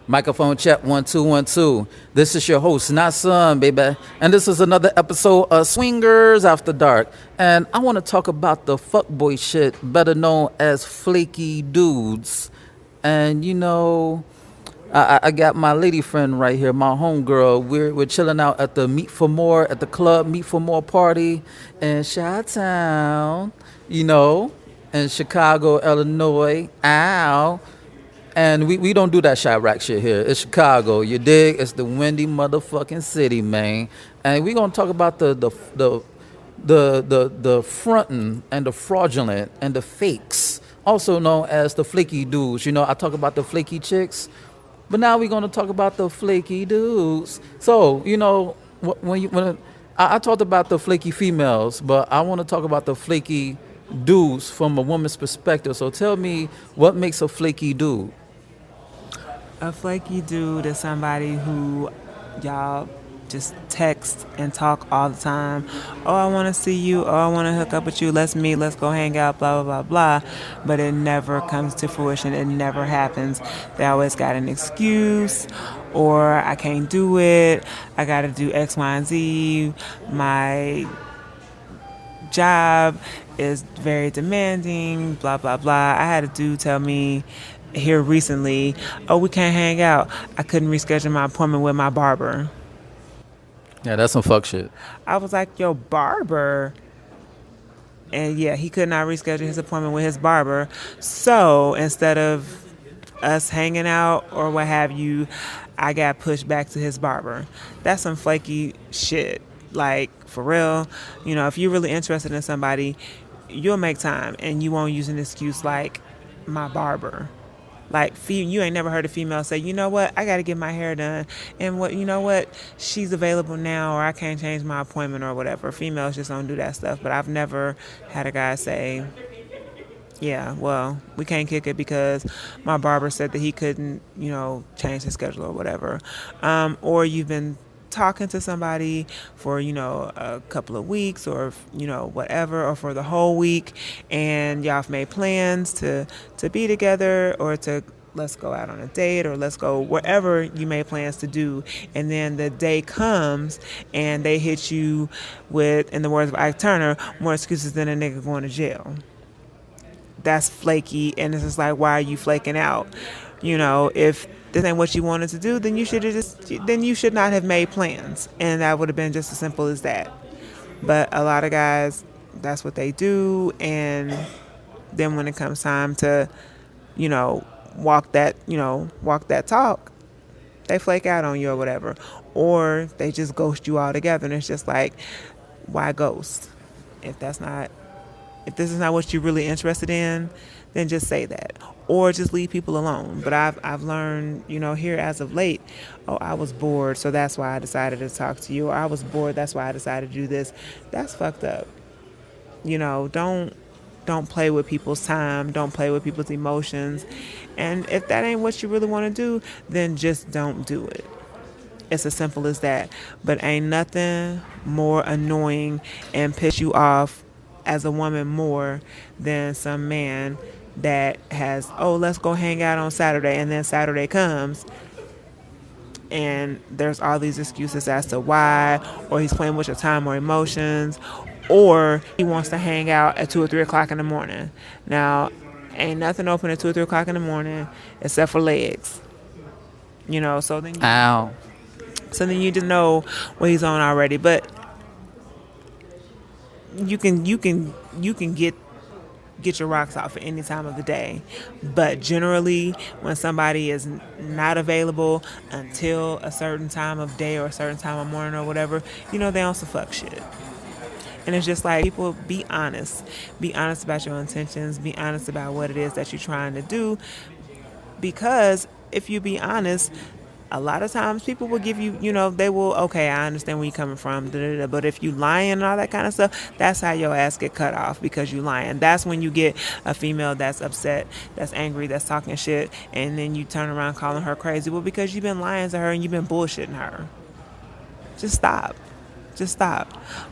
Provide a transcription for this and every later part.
Microphone check 1 2 1 2. This is your host, not son, baby, and this is another episode of Swingers After Dark. And I want to talk about the fuckboy shit, better known as flaky dudes. And I got my lady friend right here, my homegirl. We're chilling out at the Meet for More at the club Meet for More party in Chi-Town, in Chicago, Illinois. Ow. And we don't do that Chirac shit here. It's Chicago. You dig? It's the windy motherfucking city, man. And we gonna talk about the fronting and the fraudulent and the fakes, also known as the flaky dudes. I talk about the flaky chicks, but now we're gonna talk about the flaky dudes. So when I talked about the flaky females, but I want to talk about the flaky dudes from a woman's perspective. So tell me, what makes a flaky dude? A flaky dude is somebody who y'all just text and talk all the time. Oh, I want to see you. Oh, I want to hook up with you. Let's meet. Let's go hang out. Blah, blah, blah, blah. But it never comes to fruition. It never happens. They always got an excuse, or I can't do it. I got to do X, Y, and Z. My job is very demanding, blah, blah, blah. I had a dude tell me here recently, oh, we can't hang out. I couldn't reschedule my appointment with my barber. Yeah, that's some fuck shit. I was like, yo, barber? And yeah, he could not reschedule his appointment with his barber. So instead of us hanging out or what have you, I got pushed back to his barber. That's some flaky shit. Like, for real, if you're really interested in somebody, you'll make time and you won't use an excuse like my barber. Like, you ain't never heard a female say, you know what, I got to get my hair done. And what, she's available now, or I can't change my appointment or whatever. Females just don't do that stuff. But I've never had a guy say, yeah, well, we can't kick it because my barber said that he couldn't, change his schedule or whatever. Or you've been talking to somebody for a couple of weeks or whatever, or for the whole week, and y'all have made plans to be together, or to let's go out on a date, or let's go wherever you made plans to do, and then the day comes and they hit you with, in the words of Ike Turner, more excuses than a nigga going to jail. That's flaky. And it's just like, why are you flaking out? If this ain't what you wanted to do, then you should not have made plans, and that would have been just as simple as that. But a lot of guys, that's what they do, and then when it comes time to walk that talk, they flake out on you or whatever, or they just ghost you altogether. And it's just like, why ghost? If this is not what you're really interested in, then just say that, or just leave people alone. But I've learned, here as of late, oh, I was bored, so that's why I decided to talk to you. Or I was bored, that's why I decided to do this. That's fucked up. Don't play with people's time. Don't play with people's emotions. And if that ain't what you really want to do, then just don't do it. It's as simple as that. But ain't nothing more annoying and piss you off as a woman more than some man that has, oh, let's go hang out on Saturday, and then Saturday comes and there's all these excuses as to why, or he's playing with your time or emotions, or he wants to hang out at 2 or 3 o'clock in the morning. Now, ain't nothing open at 2 or 3 o'clock in the morning except for legs. So then Ow. you just know what he's on already. But you can get your rocks off at any time of the day. But generally, when somebody is not available until a certain time of day or a certain time of morning or whatever, they on some fuck shit. And it's just like, people, be honest. Be honest about your intentions. Be honest about what it is that you're trying to do. Because if you be honest, a lot of times people will give you, they will, okay, I understand where you're coming from, but if you lying and all that kind of stuff, that's how your ass get cut off, because you lying. That's when you get a female that's upset, that's angry, that's talking shit, and then you turn around calling her crazy. Well, because you've been lying to her and you've been bullshitting her. Just stop.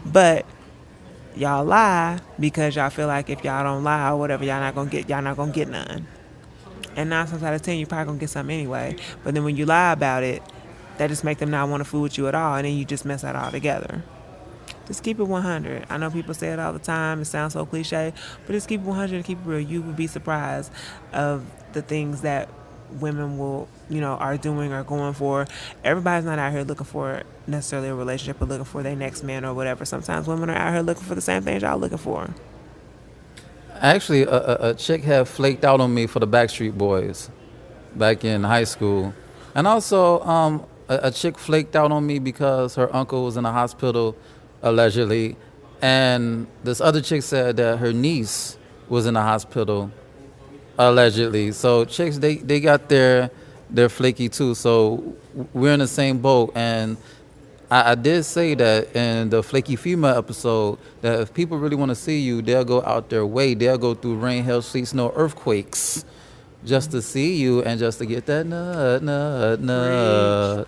But y'all lie because y'all feel like if y'all don't lie or whatever, y'all not gonna get none. And 9 times out of 10, you're probably gonna get something anyway. But then when you lie about it, that just make them not want to fool with you at all, and then you just mess that all together. Just keep it 100. I know people say it all the time. It sounds so cliche, but just keep it 100 and keep it real. You would be surprised of the things that women will, are doing or going for. Everybody's not out here looking for necessarily a relationship or looking for their next man or whatever. Sometimes women are out here looking for the same things y'all looking for. Actually, a chick had flaked out on me for the Backstreet Boys back in high school. And also, a chick flaked out on me because her uncle was in the hospital, allegedly. And this other chick said that her niece was in the hospital, allegedly. So chicks, they got their flaky too. So we're in the same boat. And I did say that in the flaky FEMA episode that if people really want to see you, they'll go out their way. They'll go through rain, hail, sleet, snow, earthquakes just to see you and just to get that nut.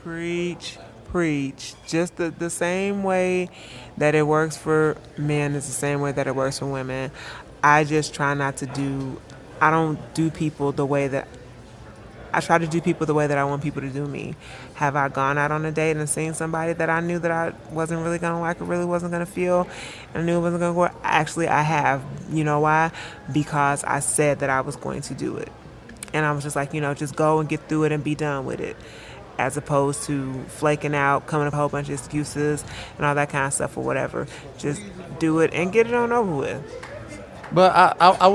Preach. Just the same way that it works for men is the same way that it works for women. I just try not to do, I don't do people the way that, I try to do people the way that I want people to do me. Have I gone out on a date and seen somebody that I knew that I wasn't really going to like or really wasn't going to feel and I knew it wasn't going to work? Actually, I have. You know why? Because I said that I was going to do it. And I was just like, just go and get through it and be done with it. As opposed to flaking out, coming up with a whole bunch of excuses and all that kind of stuff or whatever. Just do it and get it on over with. But I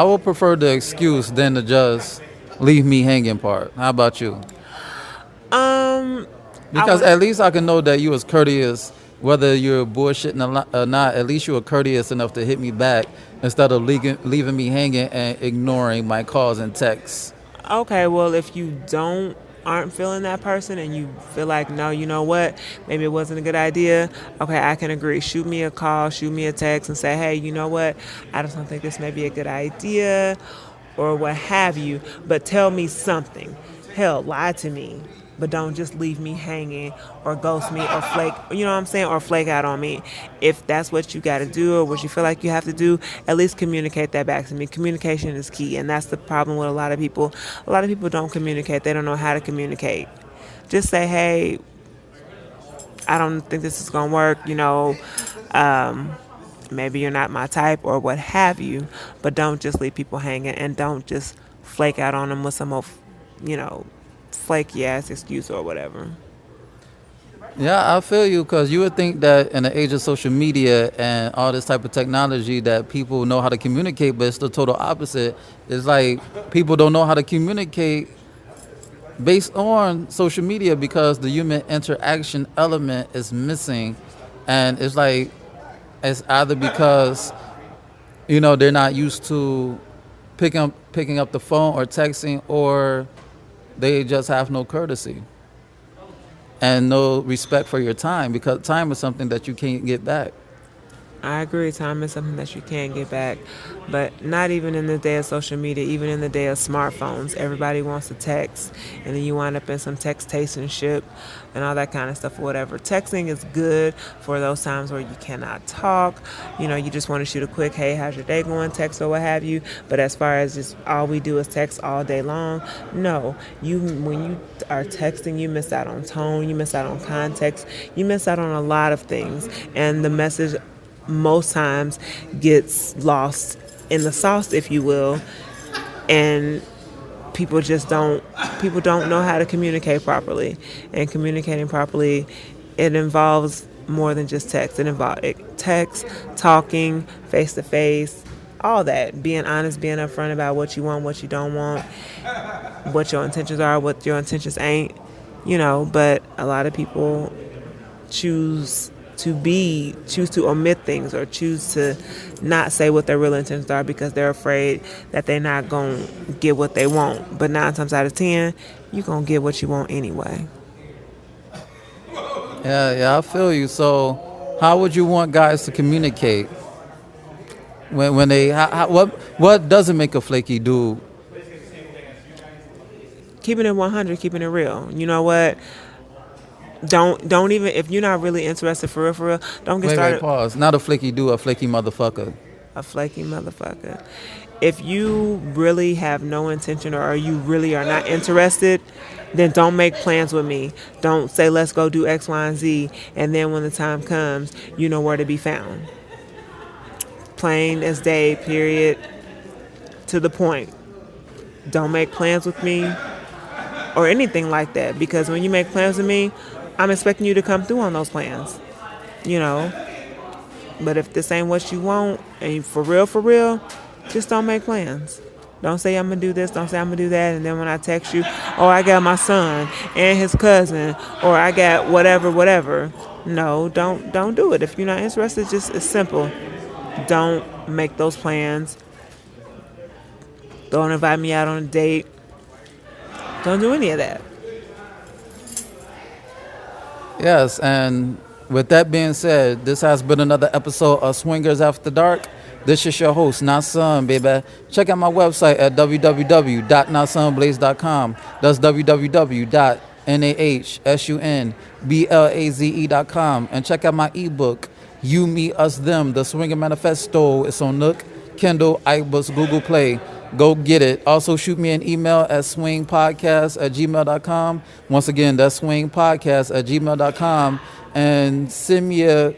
would prefer the excuse than to just leave me hanging part. How about you? Because at least I can know that you was courteous, whether you're bullshitting or not. At least you were courteous enough to hit me back instead of leaving me hanging and ignoring my calls and texts. Okay, well, if you aren't feeling that person and you feel like, no, you know what, maybe it wasn't a good idea, okay, I can agree. Shoot me a call, shoot me a text and say, hey, you know what, I just don't think this may be a good idea or what have you, but tell me something. Hell, lie to me, but don't just leave me hanging or ghost me or flake, or flake out on me. If that's what you got to do or what you feel like you have to do, at least communicate that back to me. Communication is key, and that's the problem with a lot of people. A lot of people don't communicate. They don't know how to communicate. Just say, hey, I don't think this is going to work, maybe you're not my type or what have you, but don't just leave people hanging and don't just flake out on them with some of, flaky ass excuse or whatever. Yeah, I feel you because you would think that in the age of social media and all this type of technology that people know how to communicate, but it's the total opposite. It's like people don't know how to communicate based on social media because the human interaction element is missing. And it's like it's either because, they're not used to picking up the phone or texting, or they just have no courtesy and no respect for your time, because time is something that you can't get back. I agree. Time is something that you can't get back. But not even in the day of social media, even in the day of smartphones, everybody wants to text. And then you wind up in some textationship and all that kind of stuff or whatever. Texting is good for those times where you cannot talk. You just want to shoot a quick, hey, how's your day going, text or what have you. But as far as just all we do is text all day long, no. When you are texting, you miss out on tone, you miss out on context, you miss out on a lot of things. And the message most times gets lost in the sauce, if you will, and people don't know how to communicate properly. And communicating properly, it involves more than just text. It involves text, talking, face to face, all that. Being honest, being upfront about what you want, what you don't want, what your intentions are, what your intentions ain't. But a lot of people choose to omit things or choose to not say what their real intentions are because they're afraid that they're not going to get what they want. But 9 times out of 10, you're going to get what you want anyway. Yeah, I feel you. So how would you want guys to communicate when they what doesn't make a flaky dude? Keeping it 100, keeping it real. You know what? Don't even, if you're not really interested for real, don't get started. Wait, pause. Not a flaky dude, a flaky motherfucker. A flaky motherfucker. If you really have no intention or you really are not interested, then don't make plans with me. Don't say, let's go do X, Y, and Z. And then when the time comes, you know where to be found. Plain as day, period, to the point. Don't make plans with me or anything like that. Because when you make plans with me, I'm expecting you to come through on those plans. You know, but if this ain't what you want, and for real, just don't make plans. Don't say I'm gonna do this, don't say I'm gonna do that, and then when I text you, oh, I got my son and his cousin, or I got whatever. No, don't do it. If you're not interested, just it's simple. Don't make those plans. Don't invite me out on a date. Don't do any of that. Yes, and with that being said, this has been another episode of Swingers After Dark. This is your host, Nasun, baby. Check out my website at www.nasunblaze.com. That's www.nahsunblaze.com. And check out my ebook, You, Me, Us, Them, The Swinger Manifesto. It's on Nook, Kindle, iBooks, Google Play. Go get it. Also, shoot me an email at swingpodcast@gmail.com. Once again, that's swingpodcast@gmail.com. And send me your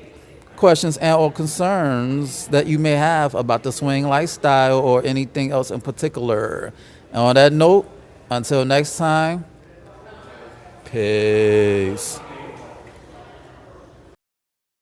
questions and or concerns that you may have about the swing lifestyle or anything else in particular. And on that note, until next time, peace.